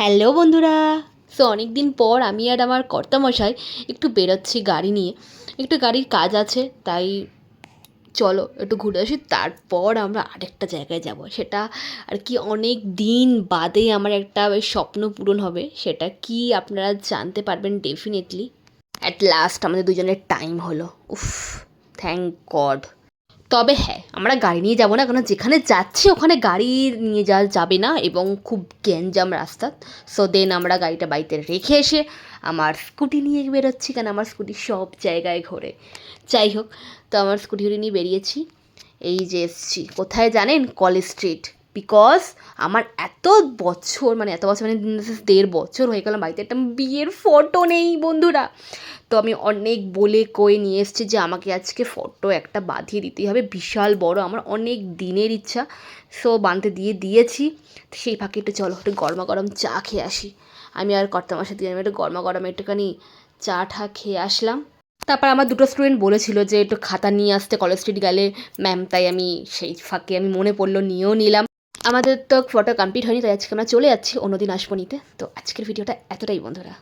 Hello বন্ধুরা। অনেক দিন পর আমি আর আমার কর্তামশাই একটু বেরোচ্ছি গাড়ি নিয়ে। একটু গাড়ির কাজ আছে, তাই চলো একটু ঘুরে আসি, তারপর আমরা আরেকটা জায়গায় যাব। সেটা আর কি অনেক দিন বাদে আমার একটা স্বপ্ন পূরণ হবে। সেটা কি আপনারা জানতে পারবেন ডেফিনেটলি। অ্যাট লাস্ট আমাদের দুজনের টাইম হলো। উফ, থ্যাংক গড। তবে হ্যাঁ, আমরা গাড়ি নিয়ে যাব না, কারণ যেখানে যাচ্ছি ওখানে গাড়ি নিয়ে যাওয়া যাবে না এবং খুব গ্যাঞ্জাম রাস্তা। দেন আমরা গাড়িটা বাড়িতে রেখে এসে আমার স্কুটি নিয়ে বেরোচ্ছি, কারণ আমার স্কুটি সব জায়গায় ঘোরে। যাই হোক, তো আমার স্কুটি নিয়ে বেরিয়েছি। এই যে এসছি কোথায় জানেন? College street. বিকজ আমার এত বছর মানে 1.5 বছর হয়ে গেল বাড়িতে একটা বিয়ের ফটো নেই বন্ধুরা। তো আমি অনেক বলে কয়ে নিয়ে এসেছি যে আমাকে আজকে ফটো একটা বাঁধিয়ে দিতেই হবে, বিশাল বড়, আমার অনেক দিনের ইচ্ছা। বাঁধতে দিয়েছি। সেই ফাঁকে একটু চলো একটু গরমা গরম চা খেয়ে আসি। আমি আর কর্তামশাই দিয়ে আমি একটু গরমা গরম একটুখানি চা ঠা খেয়ে আসলাম। তারপর আমার দুটো স্টুডেন্ট বলেছিল যে একটু খাতা নিয়ে আসতে কলেজ স্ট্রিট গেলে ম্যাম, তাই আমি সেই ফাঁকে আমি মনে পড়লো নিয়েও নিলাম। আমাদের তো ফটো কমপ্লিট হয়নি, তাই আজকে আমরা চলে যাচ্ছি, অন্যদিন আসবো নিতে। তো আজকের ভিডিওটা এতটাই বন্ধুরা।